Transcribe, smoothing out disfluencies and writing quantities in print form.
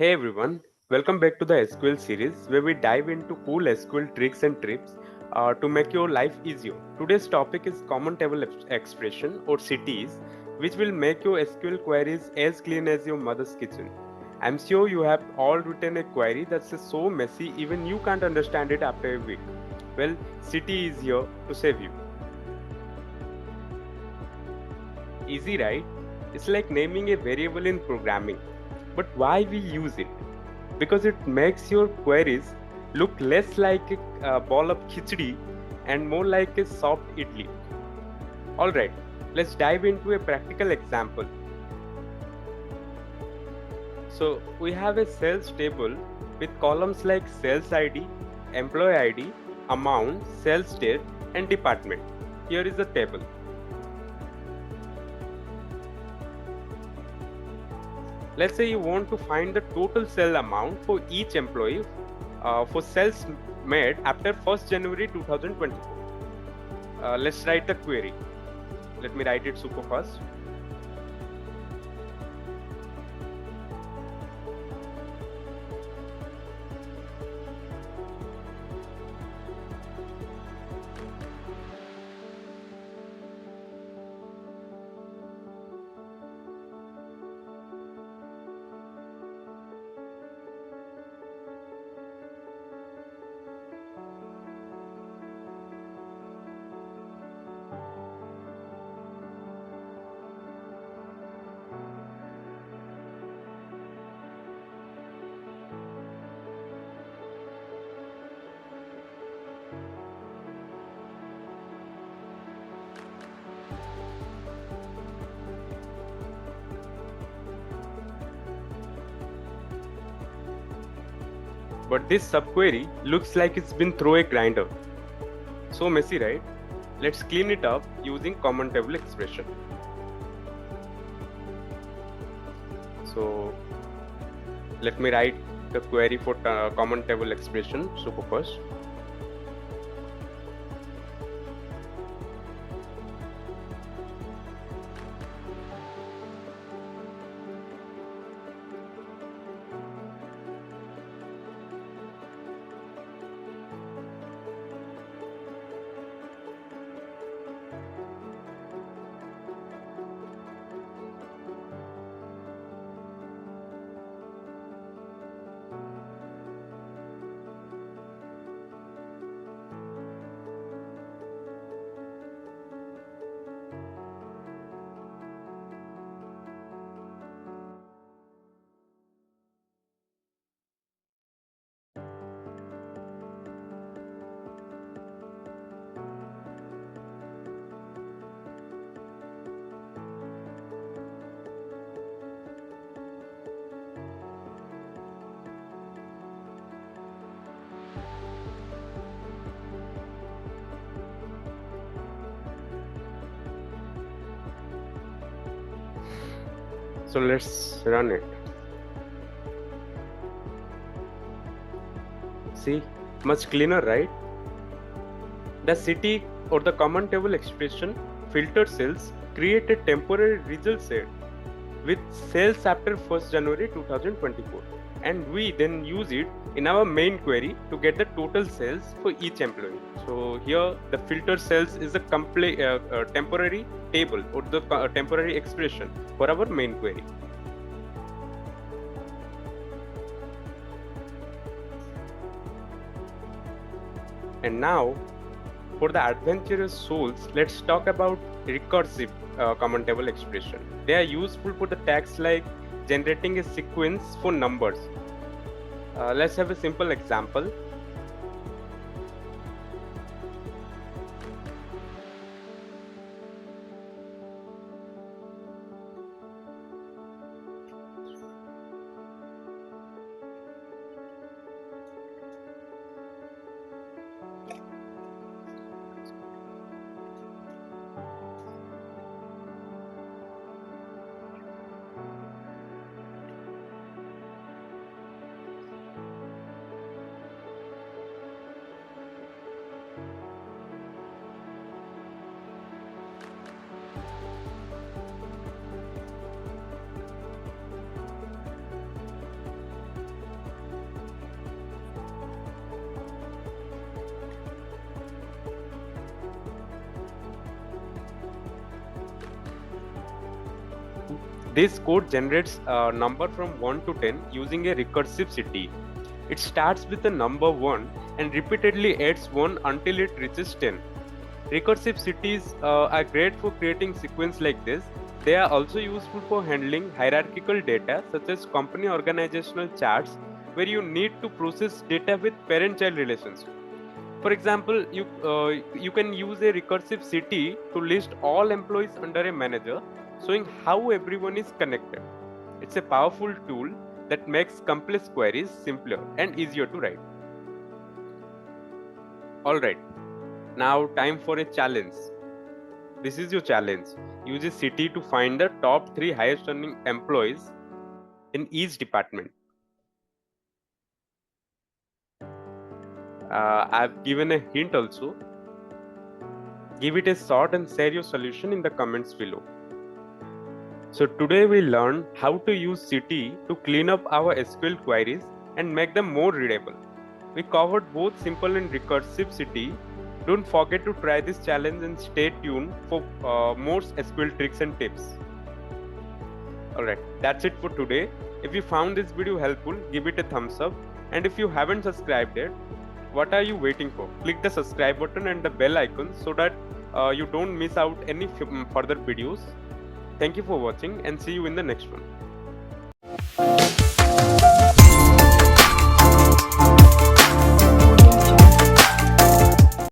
Hey everyone, welcome back to the SQL series where we dive into cool SQL tricks and tips to make your life easier. Today's topic is Common Table Expression or CTEs, which will make your SQL queries as clean as your mother's kitchen. I'm sure you have all written a query that's so messy even you can't understand it after a week. Well, CTE is here to save you. Easy, right? It's like naming a variable in programming. But why we use it? Because it makes your queries look less like a ball of khichdi and more like a soft idli. Alright, let's dive into a practical example. So we have a sales table with columns like sales ID, employee ID, amount, sales date, and department. Here is the table. Let's say you want to find the total sale amount for each employee for sales made after 1st January 2024. Let's write the query. Let me write it super fast. But this subquery looks like it's been through a grinder. So messy, right? Let's clean it up using common table expression. So let me write the query for common table expression super fast. So let's run it. See, much cleaner, right? The city or the common table expression filter cells create a temporary result set with sales after 1st January 2024, and we then use it in our main query to get the total sales for each employee. So here the filter cells is a temporary table or the temporary expression for our main query. And now for the adventurous souls, let's talk about recursive common table expression. They are useful for the tasks like generating a sequence for numbers. Let's have a simple example. This code generates a number from 1 to 10 using a recursive CTE. It starts with the number 1 and repeatedly adds 1 until it reaches 10. Recursive CTEs are great for creating sequence like this. They are also useful for handling hierarchical data such as company organizational charts where you need to process data with parent-child relations. For example, you can use a recursive CTE to list all employees under a manager, showing how everyone is connected. It's a powerful tool that makes complex queries simpler and easier to write. Alright, now time for a challenge. This is your challenge. Use a CTE to find the top 3 highest earning employees in each department. I've given a hint also. Give it a shot and share your solution in the comments below. So today we learned how to use CTE to clean up our SQL queries and make them more readable. We covered both simple and recursive CTE. Don't forget to try this challenge and stay tuned for more SQL tricks and tips. Alright, that's it for today. If you found this video helpful, give it a thumbs up. And if you haven't subscribed yet, what are you waiting for? Click the subscribe button and the bell icon so that you don't miss out any further videos. Thank you for watching and see you in the next one.